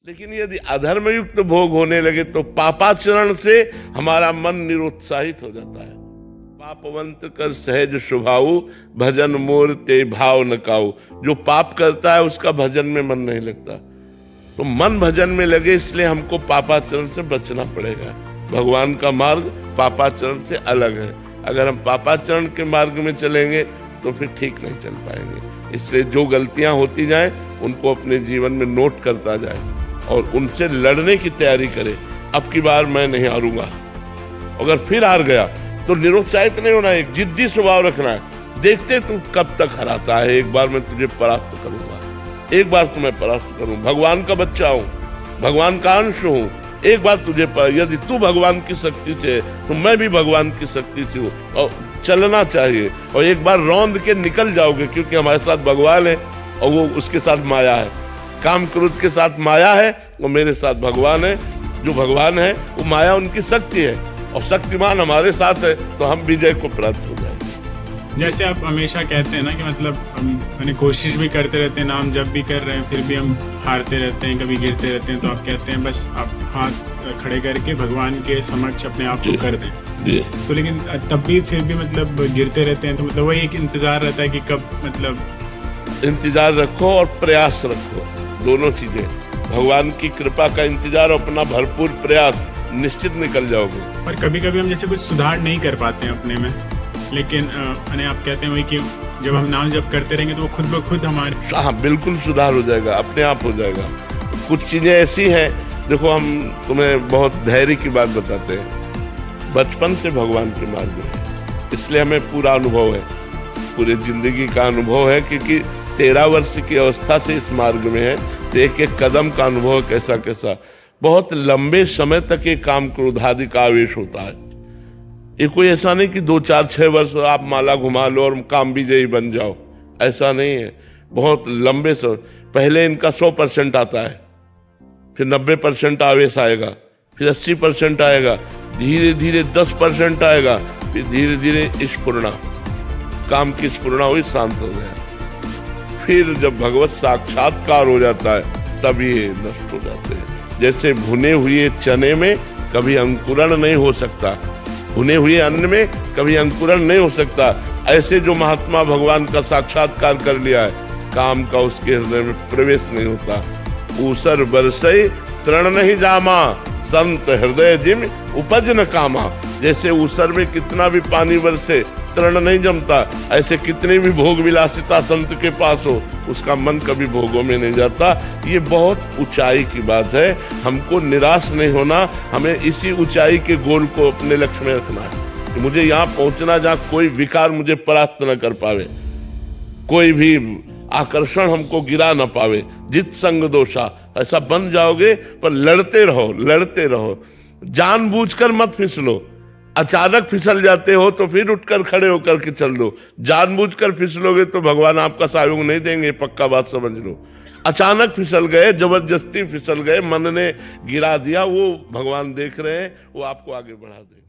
लेकिन यदि अधर्म युक्त भोग होने लगे तो पापाचरण से हमारा मन निरुत्साहित हो जाता है। पापवंत कर सहज स्वभाव, भजन मोर ते भाव न काऊ। जो पाप करता है उसका भजन में मन नहीं लगता, तो मन भजन में लगे, इसलिए हमको पापाचरण से बचना पड़ेगा। भगवान का मार्ग पापाचरण से अलग है। अगर हम पापाचरण के मार्ग में चलेंगे तो फिर ठीक नहीं चल पाएंगे। इसलिए जो गलतियां होती जाएं उनको अपने जीवन में नोट करता जाए और उनसे लड़ने की तैयारी करे। अब की बार मैं नहीं हारूंगा। अगर फिर हार गया तो निरुत्साहित नहीं होना है, एक जिद्दी स्वभाव रखना है। देखते तू कब तक हराता है, एक बार मैं तुझे परास्त करूंगा, एक बार तुम्हें परास्त करूं। भगवान का बच्चा हूं, भगवान का अंश हूं। एक बार तुझे यदि तू भगवान की शक्ति से तो मैं भी भगवान की शक्ति से हूं। और चलना चाहिए, और एक बार रौंद के निकल जाओगे, क्योंकि हमारे साथ भगवान है और वो उसके साथ माया है। काम क्रोध के साथ माया है और मेरे साथ भगवान है। जो भगवान है वो माया उनकी शक्ति है और शक्तिमान हमारे साथ है, तो हम विजय को प्राप्त हो जाएंगे। जैसे आप हमेशा कहते हैं ना कि मतलब हम कोशिश भी करते रहते हैं, नाम जब भी कर रहे हैं, फिर भी हम हारते रहते हैं, कभी गिरते रहते हैं, तो आप कहते हैं बस आप हाथ खड़े करके भगवान के समक्ष अपने आप को कर दें। तो लेकिन तब भी फिर भी मतलब गिरते रहते हैं, तो मतलब वही एक इंतजार रहता है कि कब मतलब इंतजार रखो और प्रयास रखो, दोनों चीजें। भगवान की कृपा का इंतजार, अपना भरपूर प्रयास, निश्चित निकल जाओगे। पर कभी कभी हम जैसे कुछ सुधार नहीं कर पाते हैं अपने में, लेकिन आप कहते हैं वही कि जब हम नाम जप करते रहेंगे तो वो खुद ब खुद हमारे। हाँ, बिल्कुल सुधार हो जाएगा, अपने आप हो जाएगा। कुछ चीजें ऐसी हैं, देखो हम तुम्हें बहुत धैर्य की बात बताते हैं। बचपन से भगवान के मार्ग में, इसलिए हमें पूरा अनुभव है, पूरे जिंदगी का अनुभव है, क्योंकि 13 वर्ष की अवस्था से इस मार्ग में है। तो एक एक कदम का अनुभव कैसा कैसा, बहुत लंबे समय तक ये काम क्रोध आदि का आवेश होता है। ये कोई ऐसा नहीं कि 2 4 6 वर्ष आप माला घुमा लो और काम विजयी बन जाओ, ऐसा नहीं है। बहुत लंबे समय, पहले इनका 100% आता है, फिर 90% आवेश आएगा, फिर 80% आएगा, धीरे धीरे 10% आएगा, फिर धीरे धीरे स्फुरना, काम की स्फुरना हुई, शांत हो गया। फिर जब भगवत साक्षात्कार हो जाता है तब ये नष्ट हो जाते हैं। जैसे भुने हुए चने में कभी अंकुरण नहीं हो सकता, भुने हुए अन्न में कभी अंकुरण नहीं हो सकता, ऐसे जो महात्मा भगवान का साक्षात्कार कर लिया है, काम का उसके हृदय में प्रवेश नहीं होता। ऊसर बरसई तृण नहीं जामा, संत हृदय जिम उपज न कामा। जैसे ऊसर में कितना भी पानी बरसे तृण नहीं जमता, ऐसे कितनी भी भोग विलासिता संत के पास हो, उसका मन कभी भोगों में नहीं जाता। ये बहुत ऊंचाई की बात है, हमको निराश नहीं होना, हमें इसी ऊंचाई के गोल को अपने लक्ष्य में रखना है कि मुझे यहाँ पहुंचना जहाँ कोई विकार मुझे परास्त न कर पावे, कोई भी आकर्षण हमको गिरा न पावे। जित संग दोषा, ऐसा बन जाओगे। पर लड़ते रहो, लड़ते रहो, जानबूझकर मत फिसलो। अचानक फिसल जाते हो तो फिर उठकर खड़े होकर के चल दो। जानबूझकर फिसलोगे तो भगवान आपका सहयोग नहीं देंगे, पक्का बात समझ लो। अचानक फिसल गए, जबरदस्ती फिसल गए, मन ने गिरा दिया, वो भगवान देख रहे हैं, वो आपको आगे बढ़ा देंगे।